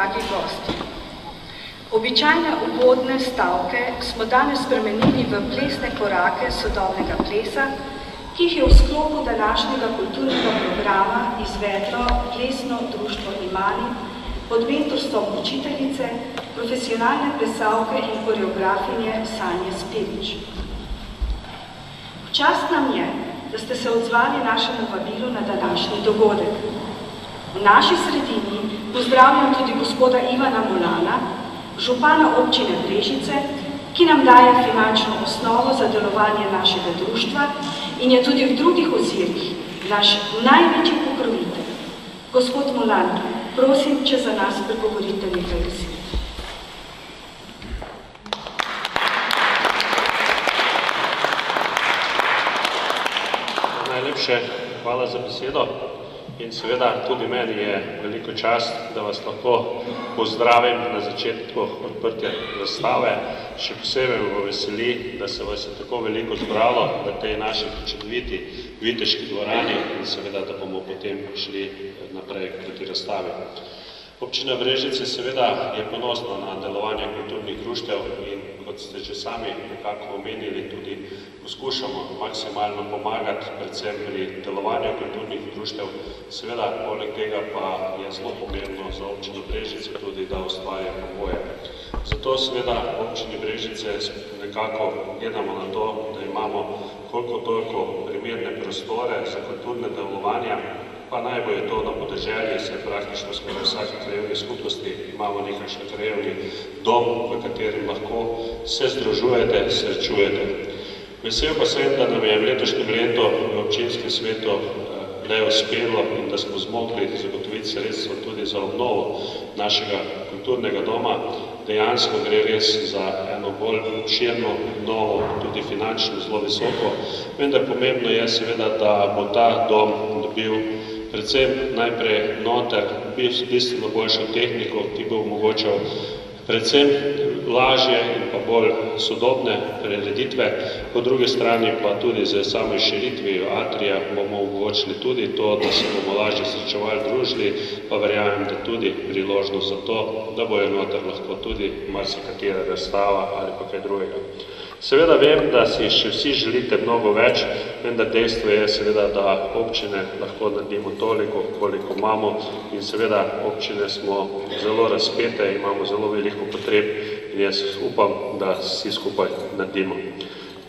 dragi gosti. Običajne uvodne stavke smo danes spremenili v plesne korake sodobnega plesa, ki jih je v sklopu današnjega kulturnega programa izvedlo plesno društvo Imani pod mentorstvom učiteljice, profesionalne plesalke in koreografinje Sanje Spirič. Čast nam je, da ste se odzvali našemu vabilu na današnji dogodek. V naši sredini pozdravljam tudi gospoda Ivana Molana, župana občine Brežice, ki nam daje finančno osnovo za delovanje našega društva in je tudi v drugih ozirih naš največji pokrovitelj. Gospod Molan, prosim, če za nas pregovorite nekaj besed. Najlepše hvala za besedo in seveda tudi meni je veliko čast, da vas lahko pozdravim na začetku odprtja razstave. Še posebej me veseli, da se vas je tako veliko zbralo v tej naši čudoviti viteški dvorani in seveda, da bomo potem šli naprej proti razstavi. Občina Brežice seveda je ponosna na delovanje kulturnih društev in kot ste že sami nekako omenili, tudi poskušamo maksimalno pomagati predvsem pri delovanju kulturnih društev. Seveda, poleg tega pa je zelo pomembno za občino Brežice tudi, da ustvarja pogoje. Zato seveda v občini Brežice nekako gledamo na to, da imamo koliko toliko primerne prostore za kulturne delovanja, pa najbolj je to na podeželju, se praktično skoraj vsaki krajevni skupnosti imamo nekakšen krajevni dom, v katerem lahko se združujete, srečujete. Vesel pa sem, da nam je v letošnjem letu v občinskem svetu le uspelo in da smo zmogli zagotoviti sredstva tudi za obnovo našega kulturnega doma. Dejansko gre res za eno bolj obširno obnovo, tudi finančno zelo visoko, vendar pomembno je seveda, da bo ta dom dobil predvsem najprej noter bistveno boljšo tehniko, ki bo omogočal predvsem lažje in pa bolj sodobne prireditve, po drugi strani pa tudi z samo širitvijo atrija bomo omogočili tudi to, da se bomo lažje srečevali, družili, pa verjamem, da tudi priložnost za to, da bojo noter lahko tudi marsikatera razstava ali pa kaj drugega. Seveda vem, da si še vsi želite mnogo več, vendar dejstvo je seveda, da občine lahko naredimo toliko, koliko imamo in seveda občine smo zelo razpete, imamo zelo veliko potreb in jaz upam, da vsi skupaj naredimo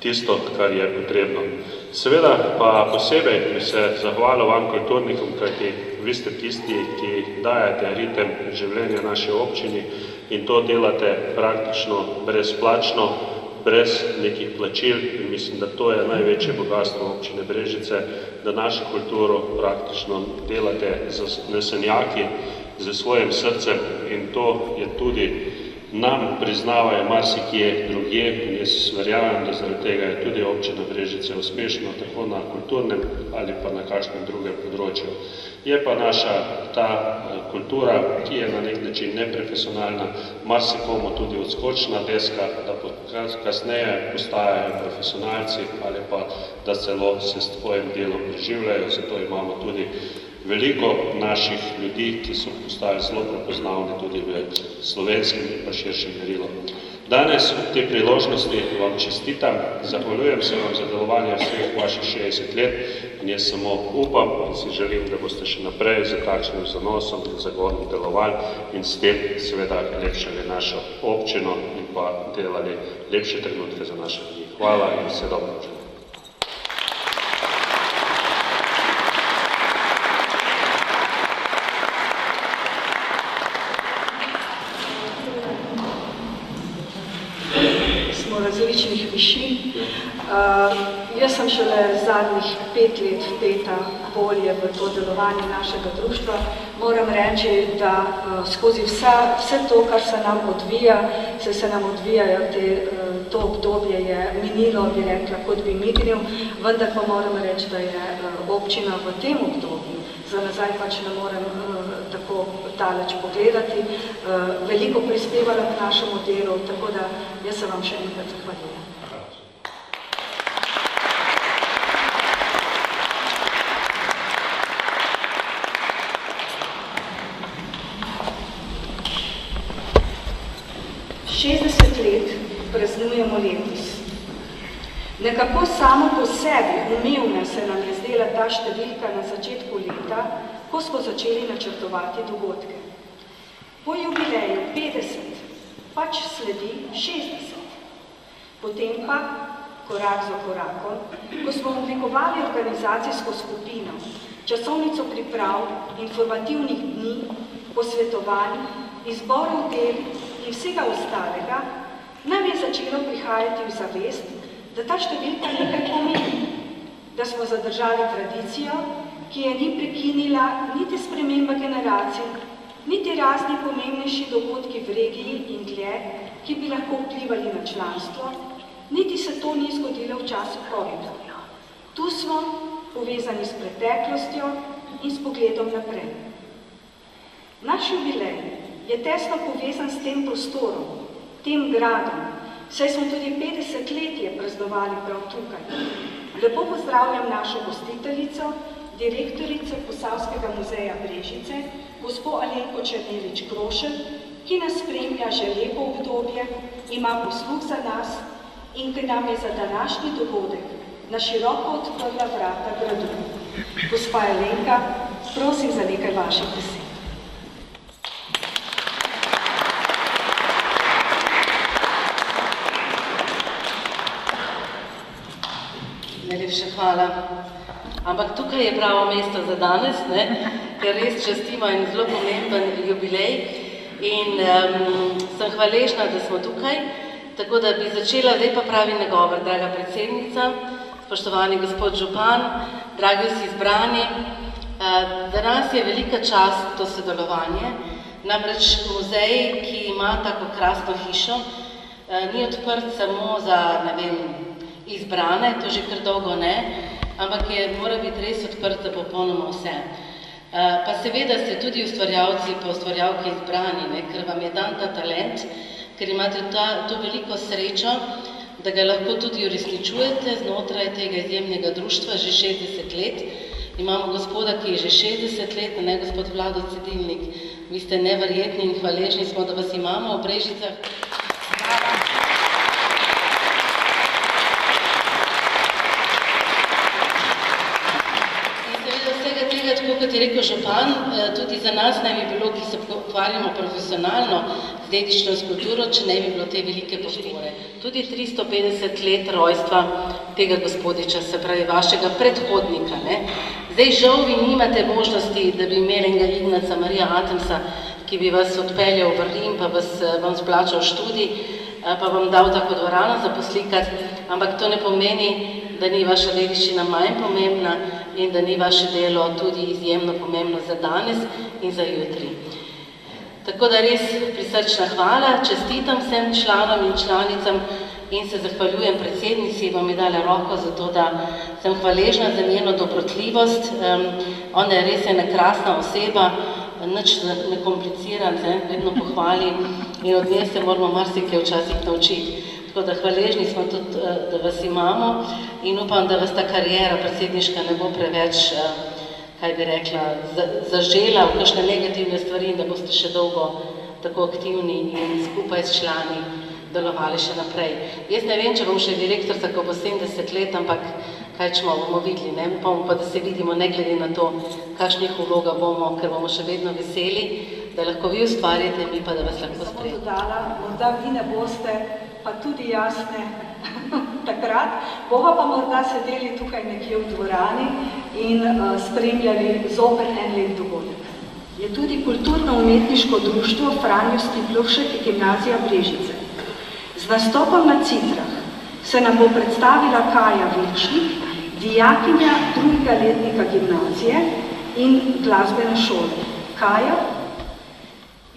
tisto, kar je potrebno. Seveda pa posebej bi se zahvalil vam kulturnikom, kajti vi ste tisti, ki dajete ritem življenja naši občini in to delate praktično brezplačno, brez nekih plačil in mislim, da to je največje bogatstvo občine Brežice, da našo kulturo praktično delate z nesenjaki, z svojim srcem in to je tudi nam priznavajo marsikje drugje in jaz verjamem, da zaradi tega je tudi občina Brežice uspešna tako na kulturnem ali pa na kakšnem drugem področju. Je pa naša ta kultura, ki je na nek način neprofesionalna, marsikomu tudi odskočna deska, da kasneje postajajo profesionalci ali pa da celo se s tvojim delom preživljajo, zato imamo tudi veliko naših ljudi, ki so postali zelo prepoznavni tudi v slovenskem in pa širšem merilu. Danes v tej priložnosti vam čestitam, zahvaljujem se vam za delovanje vseh vaših 60 let in jaz samo upam in si želim, da boste še naprej z takšnim zanosom in zagonom delovali in s tem seveda lepšali našo občino in pa delali lepše trenutke za naše ljudi. Hvala in vse dobro. Različnih višin. Jaz sem šele zadnjih 5 let vpeta bolje v to delovanje našega društva. Moram reči, da skozi vse to, kar se nam odvija, se nam odvijajo to obdobje je minilo, bi rekla, kot bi mignil, vendar pa moram reči, da je občina v tem obdobju, za nazaj pač ne morem tako daleč pogledati, veliko prispevala k našemu delu, tako da jaz se vam še enkrat zahvaljujem. 60 let praznujemo letos. Nekako samo po sebi umevna se nam je zdela ta številka na začetku leta, ko smo začeli načrtovati dogodke. Po jubileju 50 pač sledi 60. Potem pa, korak za korakom, ko smo oblikovali organizacijsko skupino, časovnico priprav, informativnih dni, posvetovanj, izborov del in vsega ostalega, nam je začelo prihajati v zavest, da ta številka nekaj pomeni, da smo zadržali tradicijo, ki je ni prekinila niti sprememba generacij, niti razni pomembnejši dogodki v regiji in dlje, ki bi lahko vplivali na članstvo, niti se to ni zgodilo v času COVID-a. Tu smo povezani s preteklostjo in s pogledom naprej. Naš jubilej je tesno povezan s tem prostorom, tem gradom, saj smo tudi 50-letje praznovali prav tukaj. Lepo pozdravljam našo gostiteljico, direktorico Posavskega muzeja Brežice, gospo Alenko Černelič-Krošelj, ki nas spremlja že lepo obdobje, ima posluh za nas in ki nam je za današnji dogodek na široko odprla vrata gradu. Gospa Alenka, prosim za nekaj vaših besed. Najlepša hvala. Ampak tukaj je pravo mesto za danes, ker res častimo en zelo pomemben jubilej in sem hvaležna, da smo tukaj, tako da bi začela, zdaj pa pravi nagovor, draga predsednica, spoštovani gospod župan, dragi vsi izbrani. Danes je velika čast to sodelovanje, namreč muzej, ki ima tako krasno hišo, ni odprt samo za, ne vem, izbrane, to že kar dolgo ne, ampak mora biti res odprt za popolnoma vse. Pa seveda ste tudi ustvarjalci pa ustvarjalke izbrani, ker vam je dan ta talent, ker imate to veliko srečo, da ga lahko tudi uresničujete znotraj tega izjemnega društva že 60 let. Imamo gospoda, ki je že 60 let, ne gospod Vlado Cedilnik. Vi ste neverjetni in hvaležni smo, da vas imamo v Brežicah. Kot je rekel župan, tudi za nas ne bi bilo, ki se ukvarjamo profesionalno z dediščno kulturo, če ne bi bilo te velike podpore. Tudi 350 let rojstva tega gospodiča, se pravi vašega predhodnika. Zdaj žal vi nimate možnosti, da bi imeli enega Ignaca Marija Atemsa, ki bi vas odpeljal v Rim, pa vam splačal študij, pa vam dal tako dvorano za poslikati, ampak to ne pomeni, da ni vaša dediščina manj pomembna in da ni vaše delo tudi izjemno pomembno za danes in za jutri. Tako da res prisrčna hvala, čestitam vsem članom in članicam in se zahvaljujem predsednici, vam je dala roko za to, da sem hvaležna za njeno dobrotljivost. Ona je res ena krasna oseba, nič ne kompliciran, vedno pohvali in od nje se moramo marsikaj včasih naučiti. Tako da hvaležni smo tudi, da vas imamo in upam, da vas ta karijera predsedniška ne bo preveč, kaj bi rekla, zažela v kakšne negativne stvari in da boste še dolgo tako aktivni in skupaj s člani delovali še naprej. Jaz ne vem, če bom še direktorica, ko bo 70 let, ampak kaj bomo videli, upamo pa, da se vidimo ne glede na to, kakšnih vloga bomo, ker bomo še vedno veseli, da lahko vi ustvarjate, mi pa, da vas lahko spremljamo. Samo dodala, morda vi ne boste, pa tudi jasne takrat, bova pa morda sedeli tukaj nekje v dvorani in spremljali zopet en lep dogodek. Je tudi kulturno-umetniško društvo Franjo Stiplovšek Gimnazija Brežice. Z nastopom na Citrah se nam bo predstavila Kaja Vilčnik, dijakinja 2. letnika gimnazije in glasbene šole. Kaja,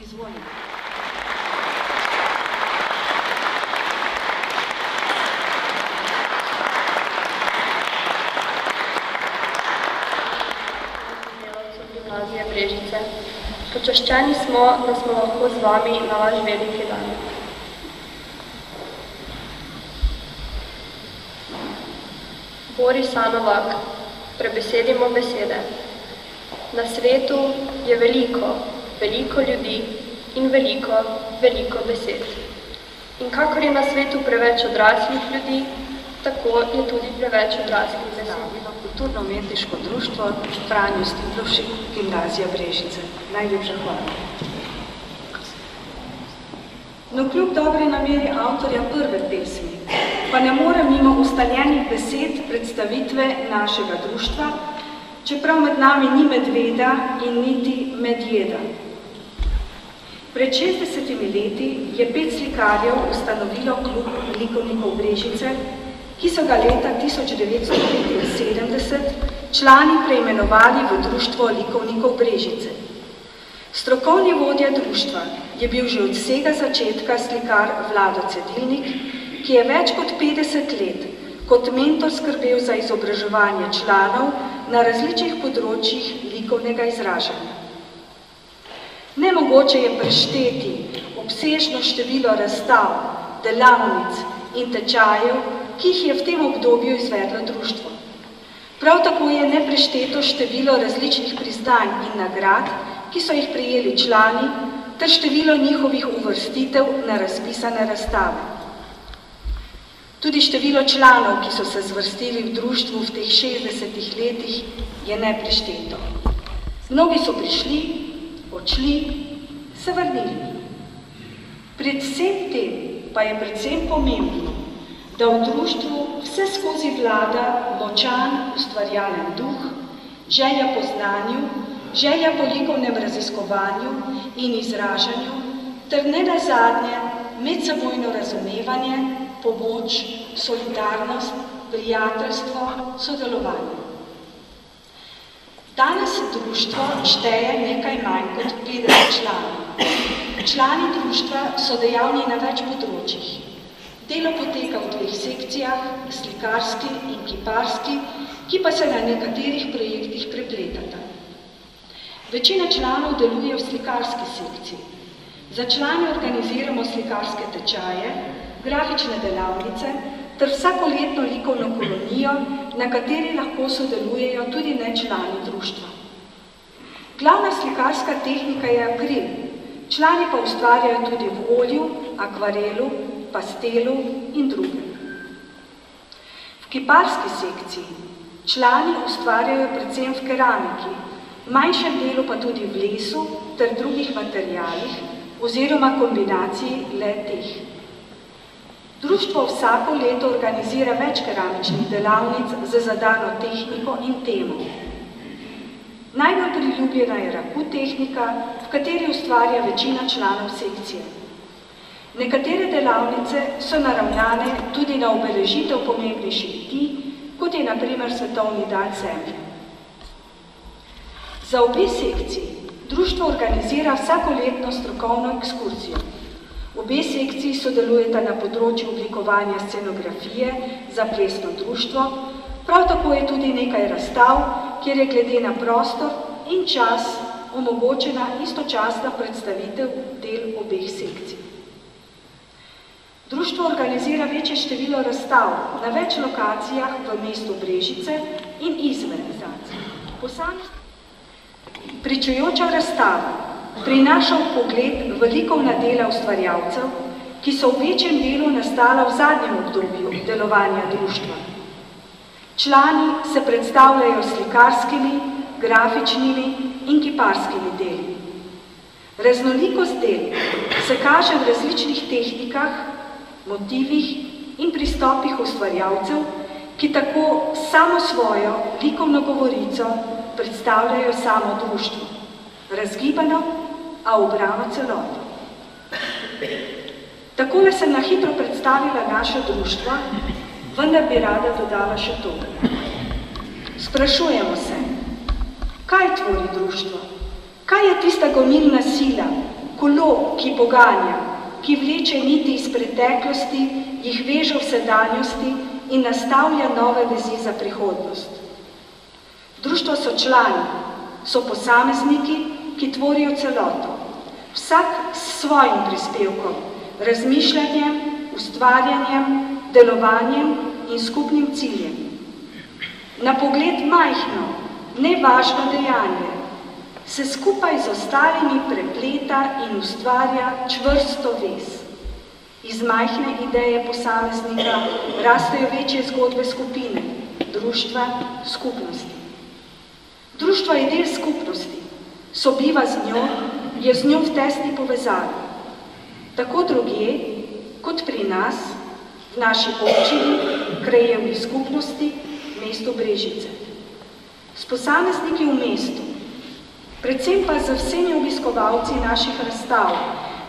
izvolite. Gimnazije Brežice. Počaščeni smo, da smo lahko z vami na vaš veliki dan. Boris Novak, prebesedimo besede. Na svetu je veliko, veliko ljudi in veliko, veliko besed. In kakor je na svetu preveč odraslih ljudi, tako je tudi preveč odraslih besed. Kulturno-umetniško društvo Franjo Stiblovšek, Gimnazija Brežice. Najlepša hvala. No, kljub dobri nameri avtorja prve pesmi, pa ne more mimo ustaljenih besed predstavitve našega društva, čeprav med nami ni medveda in niti medjeda. Pred 60 leti je 5 slikarjev ustanovilo klub likovnikov Brežice, ki so ga leta 1975 člani preimenovali v Društvo likovnikov Brežice. Strokovni vodja društva je bil že od vsega začetka slikar Vlado Cedilnik, ki je več kot 50 let kot mentor skrbel za izobraževanje članov na različnih področjih likovnega izražanja. Nemogoče je prešteti obsežno število razstav, delavnic in tečajev, ki jih je v tem obdobju izvedlo društvo. Prav tako je neprešteto število različnih priznanj in nagrad, ki so jih prejeli člani, ter število njihovih uvrstitev na razpisane razstave. Tudi število članov, ki so se zvrstili v društvu v teh 60 letih, je neprešteto. Mnogi so prišli, odšli, se vrnili. Pred vsem tem pa je predvsem pomembno, da v društvu vse skozi vlada močan ustvarjalen duh, želja po znanju, želja po likovnem raziskovanju in izražanju, ter nenazadnje medsebojno razumevanje, pomoč, solidarnost, prijateljstvo, sodelovanje. Danes društvo šteje nekaj manj kot 50 članov. Člani društva so dejavni na več področjih. Delo poteka v 2 sekcijah, slikarski in kiparski, ki pa se na nekaterih projektih prepletata. Večina članov deluje v slikarski sekciji. Za člane organiziramo slikarske tečaje, grafične delavnice ter vsakoletno likovno kolonijo, na kateri lahko sodelujejo tudi nečlani društva. Glavna slikarska tehnika je akril, člani pa ustvarjajo tudi v olju, akvarelu, pastelu in drugem. V kiparski sekciji člani ustvarjajo predvsem v keramiki, v manjšem delu pa tudi v lesu ter drugih materialih oziroma kombinaciji le-teh. Društvo vsako leto organizira več keramičnih delavnic za zadano tehniko in temo. Najbolj priljubljena je raku tehnika, v kateri ustvarja večina članov sekcije. Nekatere delavnice so naravnane tudi na obeležitev pomembnejših dni, kot je na primer Svetovni dan zemlje. Za obe sekciji društvo organizira vsakoletno strokovno ekskurzijo. Obe sekciji sodelujeta na področju oblikovanja scenografije za plesno društvo, prav tako je tudi nekaj razstav, kjer je glede na prostor in čas omogočena istočasna predstavitev del obeh sekcij. Društvo organizira večje število razstav na več lokacijah v mestu Brežice in izven zacij. Pričujoča razstava prinaša vpogled v likovna dela ustvarjalcev, ki so v večjem delu nastala v zadnjem obdobju delovanja društva. Člani se predstavljajo slikarskimi, grafičnimi in kiparskimi deli. Raznolikost del se kaže v različnih tehnikah, motivih in pristopih ustvarjalcev, ki tako samo svojo likovno govorico predstavljajo samo društvo, razgibano, a ubrano celoto. Takole sem na hitro predstavila naše društva, vendar bi rada dodala še to. Sprašujemo se, kaj tvori društvo? Kaj je tista gonilna sila, kolo, ki poganja, ki vleče niti iz preteklosti, jih veže v sedanjosti in nastavlja nove vezi za prihodnost? Društvo so člani, so posamezniki, ki tvorijo celoto. Vsak s svojim prispevkom, razmišljanjem, ustvarjanjem, delovanjem in skupnim ciljem. Na pogled majhno, nevažno dejanje se skupaj z ostalimi prepleta in ustvarja čvrsto vez. Iz majhne ideje posameznika rastejo večje zgodbe skupine, društva, skupnosti. Društvo je del skupnosti, sobiva z njo, je z njo v tesni povezavi. Tako drugje, kot pri nas, v naši občini, krajevni skupnosti, mestu Brežice. S posamezniki v mestu, predvsem pa z vsemi obiskovalci naših razstav,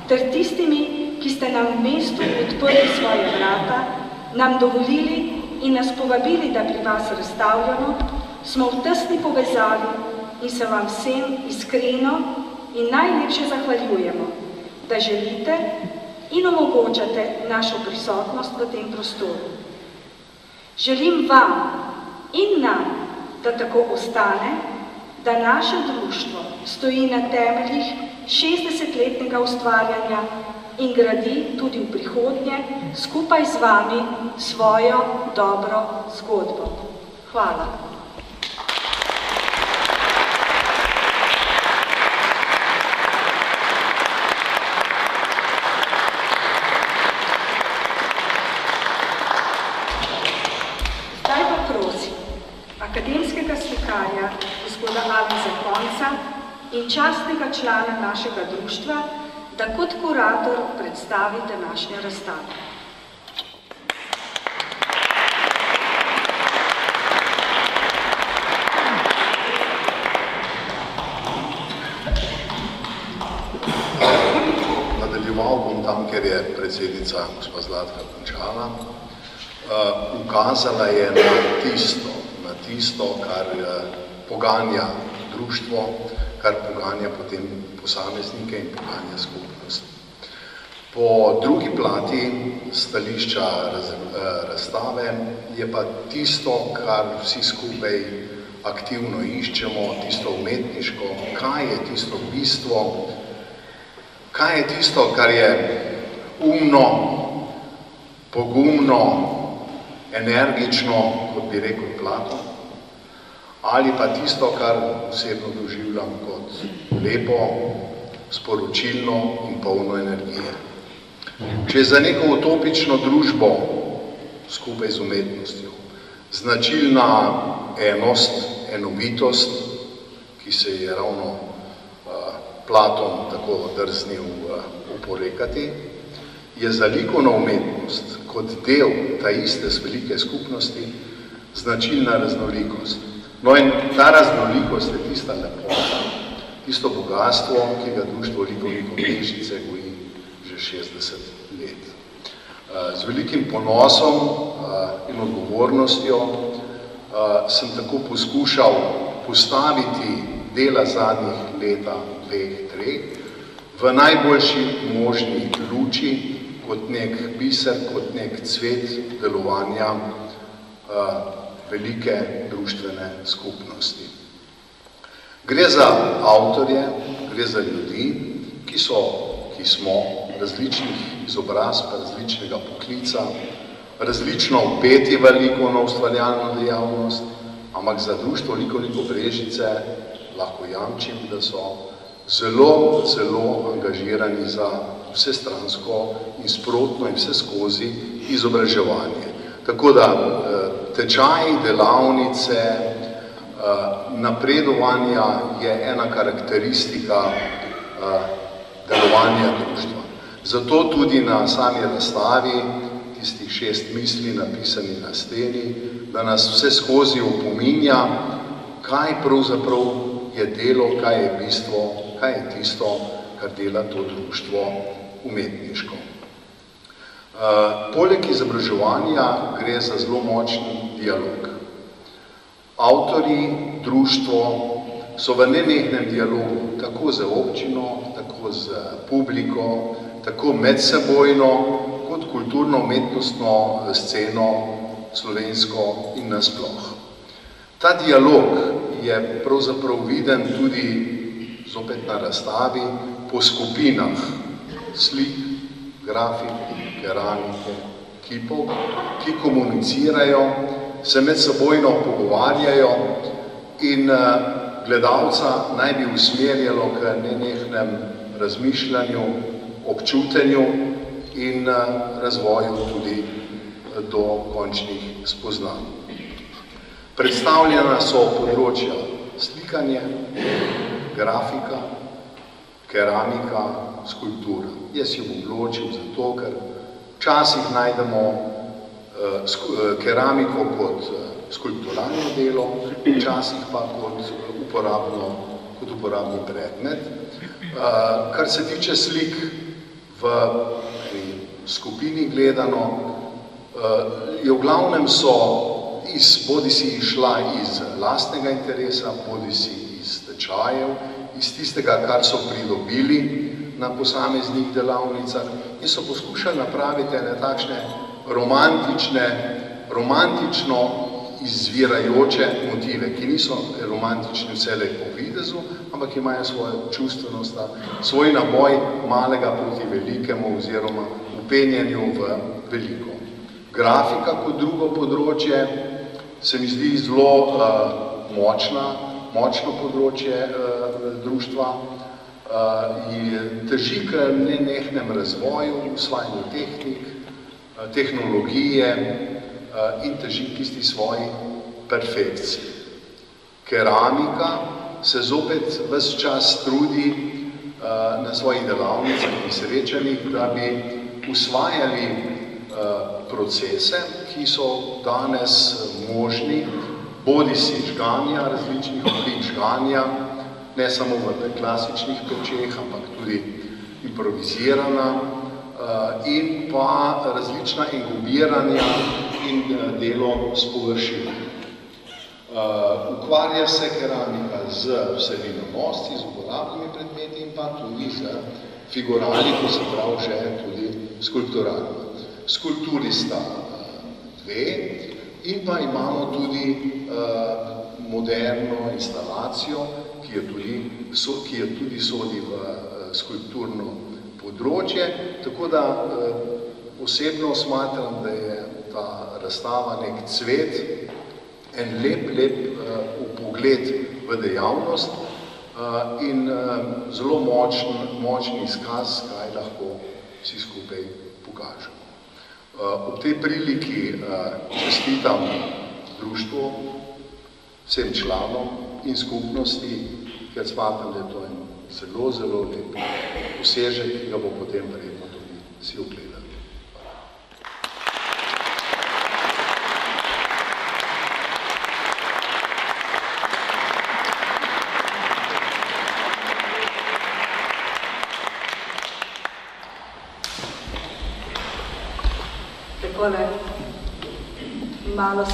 ter tistimi, ki ste nam v mestu odprli svoje vrata, nam dovolili in nas povabili, da pri vas razstavljamo, smo v tesni povezavi in se vam vsem iskreno in najlepše zahvaljujemo, da želite in omogočate našo prisotnost v tem prostoru. Želim vam in nam, da tako ostane, da naše društvo stoji na temeljih 60-letnega ustvarjanja in gradi tudi v prihodnje skupaj z vami svojo dobro zgodbo. Hvala. Zdaj pa prosim akademskega slikarja, gospoda Alojza Konca in častnega člana našega društva, da kot kurator predstavi današnjo razstavo. Nadaljeval bom tam, ker je predsednica gospa Zlatka končala. Ukazala je na tisto, kar poganja društvo, kar poganja potem posameznike in poganja skupnost. Po drugi plati stališča razstave je pa tisto, kar vsi skupaj aktivno iščemo, tisto umetniško, kaj je tisto bistvo, kaj je tisto, kar je umno, pogumno, energično, kot bi rekel Platon, ali pa tisto, kar osebno doživljam kot lepo, sporočilno in polno energije. Če je za neko utopično družbo skupaj z umetnostjo značilna enost, enovitost, ki se je ravno Platon tako drznil oporekati, je za likovno umetnost kot del ta iste velike skupnosti značilna raznolikost. No in ta raznolikost je tista lepota, tisto bogatstvo, ki ga društvo likovnikov Brežice goji že 60 let. Z velikim ponosom in odgovornostjo sem tako poskušal postaviti dela zadnjih leta, 2-3, v najboljši možni luči, kot nek biser, kot nek cvet delovanja velike društvene skupnosti. Gre za avtorje, gre za ljudi, ki smo različnih izobrazb, različnega poklica, različno vpeti v likovno ustvarjalno dejavnost, ampak za društvo likovnikov Brežice lahko jamčim, da so zelo, zelo angažirani za vsestransko in sprotno in vse skozi izobraževanje. Tako da tečaji, delavnice, napredovanja je ena karakteristika delovanja društva. Zato tudi na sami razstavi, tistih 6 misli napisani na steni, da nas vse skozi opominja, kaj pravzaprav je delo, kaj je bistvo, kaj je tisto, kar dela to društvo umetniško. Poleg izobraževanja gre za zelo močen dialog. Avtorji, društvo so v nenehnem dialogu tako z občino, tako z publiko, tako medsebojno, kot kulturno-umetnostno sceno slovensko in nasploh. Ta dialog je pravzaprav viden tudi zopet na razstavi po skupinah slik, grafik, keramike, kipov, ki komunicirajo, se medsebojno pogovarjajo in gledalca naj bi usmerjalo k nenehnem razmišljanju, občutenju in razvoju tudi do končnih spoznanj. Predstavljena so področja slikanje, grafika, keramika, skulptura. Jaz jo bom ločil zato, ker včasih najdemo keramiko kot skulpturalno delo, včasih pa kot uporabni predmet. Kar se tiče slik v skupini gledano, je v glavnem so bodisi išla iz lastnega interesa, bodisi iz tečajev, iz tistega, kar so pridobili na posameznih delavnicah in so poskušali napraviti ene takšne romantično izvirajoče motive, ki niso romantični vselej po videzu, ampak imajo svojo čustvenost, svoj naboj malega proti velikemu oziroma upenjanju v veliko. Grafika kot drugo področje se mi zdi zelo močno področje društva in teži k nenehnem razvoju, usvajanju tehnik, tehnologije in teži k isti svoji perfekciji. Keramika se zopet ves čas trudi na svojih delavnicah in srečanjih, da bi usvajali procese, ki so danes možni, bodisi žganja, različnih oblik žganja, ne samo v klasičnih pečeh, ampak tudi improvizirana in pa različna engubiranja in delo s površino. Ukvarja se keramika z vsebinonosci, z uporabnimi predmeti in pa tudi z figurali, ko se pravi že tudi skulpturalno. Skulpturi sta dve in pa imamo tudi moderno instalacijo, ki je tudi sodi v skulpturno področje, tako da osebno smatram, da je ta razstava nek cvet, en lep vpogled v dejavnost in zelo močen izkaz, kaj lahko vsi skupaj pokažemo. Ob tej priliki čestitam društvu, vsem članom in skupnosti, ker smatram, da je to en zelo lep dosežek, ki ga bo potem verjetno tudi vsi ogledali. Malo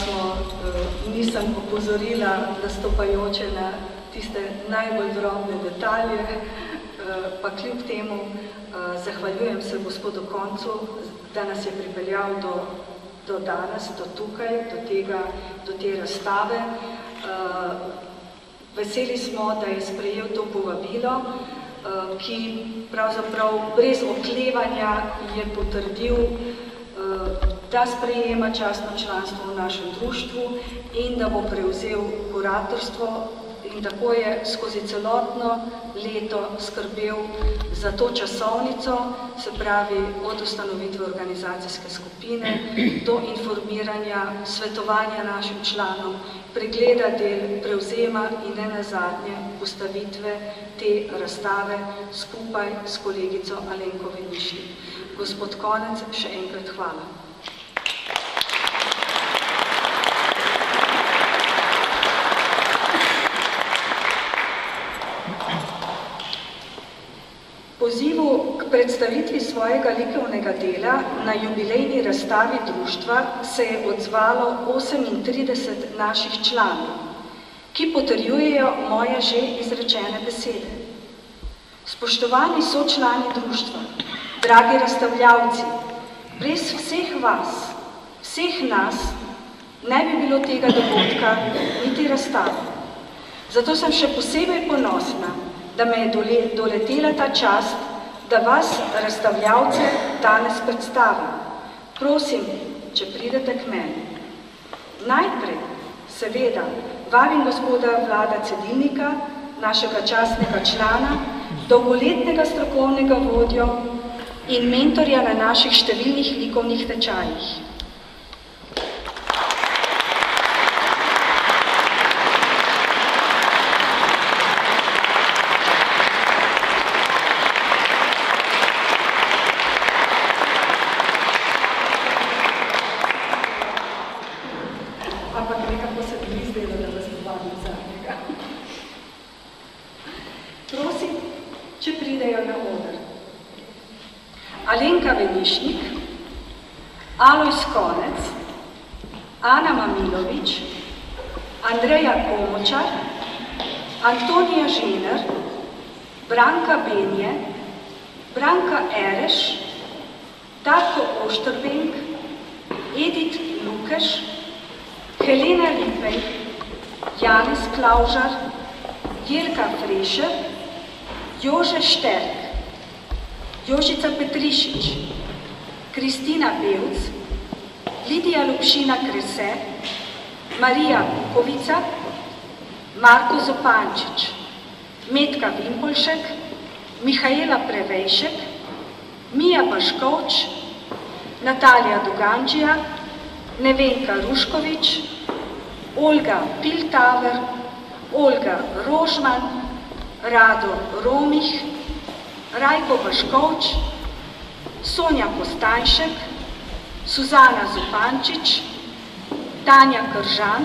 nisem opozorila nastopajoče na tiste najbolj drobne detalje, pa kljub temu zahvaljujem se gospodu Koncu, da nas je pripeljal do danes, do tukaj, do te razstave. Veseli smo, da je sprejel to povabilo, ki pravzaprav brez oklevanja je potrdil, da sprejema častno članstvo v našem društvu in da bo prevzel kuratorstvo in tako je skozi celotno leto skrbel za to časovnico, se pravi od ustanovitve organizacijske skupine do informiranja, svetovanja našim članom, pregleda del, prevzema in ne nazadnje postavitve te razstave skupaj s kolegico Alenko Venišnik. Gospod Konec, še enkrat hvala. Pozivu k predstavitvi svojega likovnega dela na jubilejni razstavi društva se je odzvalo 38 naših članov, ki potrjujejo moje že izrečene besede. Spoštovani sočlani društva, dragi razstavljavci, brez vseh vas, vseh nas, ne bi bilo tega dogodka niti razstave. Zato sem še posebej ponosna, da me je doletela ta čast, da vas, razstavljavce, danes predstavim. Prosim, če pridete k meni. Najprej, seveda, vabim gospoda Vlada Cedilnika, našega častnega člana, dolgoletnega strokovnega vodjo, in mentorja na naših številnih likovnih tečajih. Ampak nekako se mi zdelo, da vas povabim zadnjega. Prosim, če pridejo na oder. Alenka Velišnik, Alojz Konec, Ana Mamilović, Andreja Komočar, Antonija Žener, Branka Benje, Branka Ereš, Darko Oštrbenk, Edith Lukeš, Helena Lipej, Janez Klavžar, Jelka Frešer, Jože Šterk, Jožica Petrišič, Kristina Bevc, Lidija Lupšina Krese, Marija Kukovica, Marko Zopančič, Metka Vimpolšek, Mihaela Prevejšek, Mija Paškovč, Natalija Duganđija, Nevenka Rušković, Olga Piltaver, Olga Rožman, Rado Romih, Rajko Vaškovč, Sonja Kostanjšek, Suzana Zupančič, Tanja Kržan,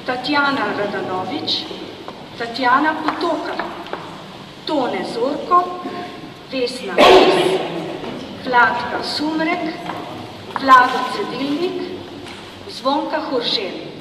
Tatjana Radanović, Tatjana Potokar, Tone Zorko, Vesna Vis, Vladka Sumrek, Vlado Cedilnik, Zvonka Horžen.